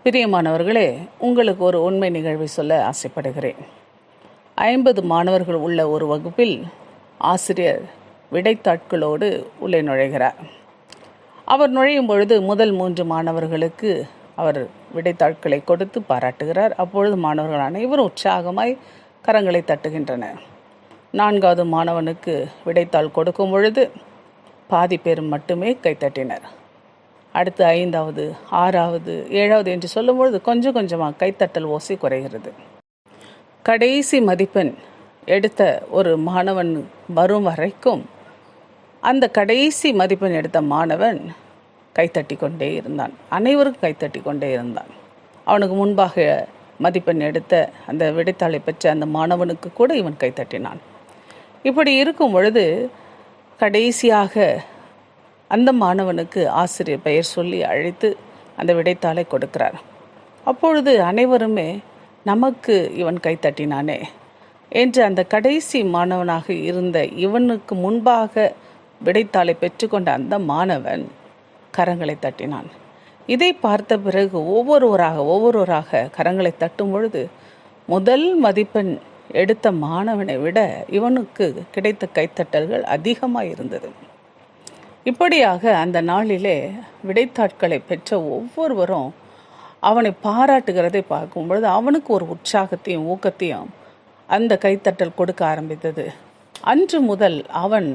பிரியமானவர்களே, உங்களுக்கு ஒரு உண்மை நிகழ்வை சொல்ல ஆசைப்படுகிறேன். 50 மாணவர்கள் உள்ள ஒரு வகுப்பில் ஆசிரியர் விடைத்தாட்களோடு உள்ளே நுழைகிறார். அவர் நுழையும் பொழுது முதல் 3 மாணவர்களுக்கு அவர் விடைத்தாட்களை கொடுத்து பாராட்டுகிறார். அப்பொழுது மாணவர்கள் அனைவரும் உற்சாகமாய் கரங்களை தட்டுகின்றனர். 4வது மாணவனுக்கு விடைத்தாள் கொடுக்கும் பொழுது பாதி பேர் மட்டுமே கைத்தட்டினர். அடுத்து 5வது, 6வது, 7வது என்று சொல்லும்பொழுது கொஞ்சம் கொஞ்சமாக கைத்தட்டல் ஓசை குறைகிறது. கடைசி மதிப்பெண் எடுத்த ஒரு மாணவன் வரும் வரைக்கும் அந்த கடைசி மதிப்பெண் எடுத்த மாணவன் கைத்தட்டி கொண்டே இருந்தான். அனைவரும் கைத்தட்டி கொண்டே இருந்தான். அவனுக்கு முன்பாக மதிப்பெண் எடுத்த அந்த விடைத்தாளை பெற்ற அந்த மாணவனுக்கு கூட இவன் கைத்தட்டினான். இப்படி இருக்கும் பொழுது கடைசியாக அந்த மாணவனுக்கு ஆசிரியர் பெயர் சொல்லி அழைத்து அந்த விடைத்தாளை கொடுக்கிறார். அப்பொழுது அனைவருமே நமக்கு இவன் கைத்தட்டினானே என்று அந்த கடைசி மாணவனாக இருந்த இவனுக்கு முன்பாக விடைத்தாளை பெற்றுக்கொண்ட அந்த மாணவன் கரங்களை தட்டினான். இதை பார்த்த பிறகு ஒவ்வொருவராக கரங்களை தட்டும் பொழுது முதல் மதிப்பெண் எடுத்த மாணவனை விட இவனுக்கு கிடைத்த கைத்தட்டல்கள் அதிகமாக இருந்தது. இப்படியாக அந்த நாளிலே விடைத்தாட்களை பெற்ற ஒவ்வொருவரும் அவனை பாராட்டுகிறதை பார்க்கும் பொழுது அவனுக்கு ஒரு உற்சாகத்தையும் ஊக்கத்தையும் அந்த கைத்தட்டல் கொடுக்க ஆரம்பித்தது. அன்று முதல் அவன்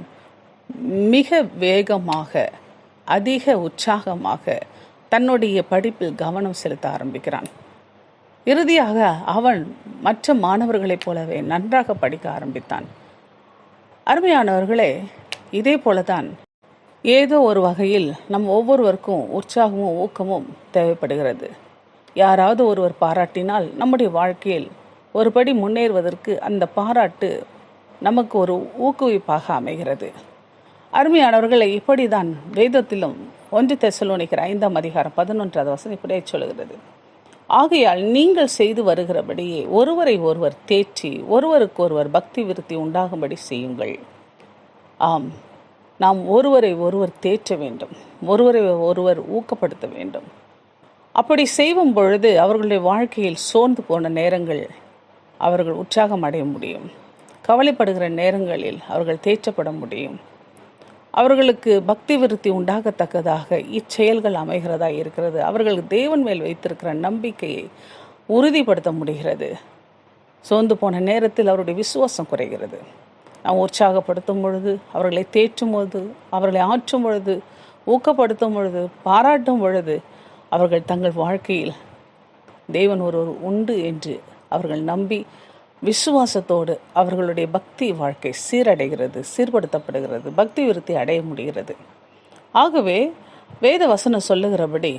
மிக வேகமாக அதிக உற்சாகமாக தன்னுடைய படிப்பில் கவனம் செலுத்த ஆரம்பிக்கிறான். இறுதியாக அவன் மற்ற மாணவர்களைப் போலவே நன்றாக படிக்க ஆரம்பித்தான். அருமையானவர்களே, இதே போலதான் ஏதோ ஒரு வகையில் நம் ஒவ்வொருவருக்கும் உற்சாகமும் ஊக்கமும் தேவைப்படுகிறது. யாராவது ஒருவர் பாராட்டினால் நம்முடைய வாழ்க்கையில் ஒருபடி முன்னேறுவதற்கு அந்த பாராட்டு நமக்கு ஒரு ஊக்குவிப்பாக அமைகிறது. அருமையானவர்களை, இப்படிதான் வேதத்திலும் 1 தெசலோனிக்கர் 5ஆம் அதிகாரம் 11வது வசனம் இப்படியே சொல்கிறது. ஆகையால் நீங்கள் செய்து வருகிறபடியே ஒருவரை ஒருவர் தேற்றி ஒருவருக்கு ஒருவர் பக்தி விருத்தி உண்டாகும்படி செய்யுங்கள். ஆம், நாம் ஒருவரை ஒருவர் தேற்ற வேண்டும், ஒருவரை ஒருவர் ஊக்கப்படுத்த வேண்டும். அப்படி செய்யும் பொழுது அவர்களுடைய வாழ்க்கையில் சோர்ந்து போன நேரங்கள் அவர்கள் உற்சாகம் அடைய முடியும். கவலைப்படுகிற நேரங்களில் அவர்கள் தேற்றப்பட முடியும். அவர்களுக்கு பக்தி விருத்தி உண்டாகத்தக்கதாக இச்செயல்கள் அமைகிறதா இருக்கிறது. அவர்கள் தேவன் மேல் வைத்திருக்கிற நம்பிக்கையை உறுதிப்படுத்த முடிகிறது. சோர்ந்து போன நேரத்தில் அவருடைய விசுவாசம் குறைகிறது. நாம் உற்சாகப்படுத்தும் பொழுது, அவர்களை தேற்றும் பொழுது, அவர்களை ஆற்றும் பொழுது, ஊக்கப்படுத்தும் பொழுது, பாராட்டும் பொழுது அவர்கள் தங்கள் வாழ்க்கையில் தேவன் ஒருவர் உண்டு என்று அவர்கள் நம்பி விசுவாசத்தோடு அவர்களுடைய பக்தி வாழ்க்கை சீரடைகிறது, சீர்படுத்தப்படுகிறது, பக்தி விருத்தி அடைய முடிகிறது. ஆகவே வேத வசனம் சொல்லுகிறபடி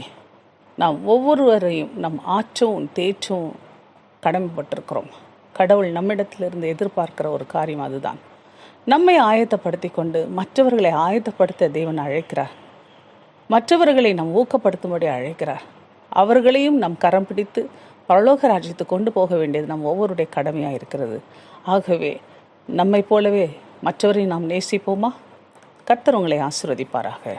நாம் ஒவ்வொருவரையும் நம் ஆற்றவும் தேற்றவும் கடமைப்பட்டிருக்கிறோம். கடவுள் நம்மிடத்திலிருந்து எதிர்பார்க்கிற ஒரு காரியம் அதுதான். நம்மை ஆயத்தப்படுத்தி கொண்டு மற்றவர்களை ஆயத்தப்படுத்த தேவன் அழைக்கிறார். மற்றவர்களை நாம் ஊக்கப்படுத்தும்படி அழைக்கிறார். அவர்களையும் நம் கரம் பிடித்து பரலோக ராஜ்யத்துக்கு கொண்டு போக வேண்டியது நம் ஒவ்வொருடைய கடமையாக இருக்கிறது. ஆகவே நம்மை போலவே மற்றவரை நாம் நேசிப்போமா? கர்த்தர் உங்களை ஆசீர்வதிப்பாராக.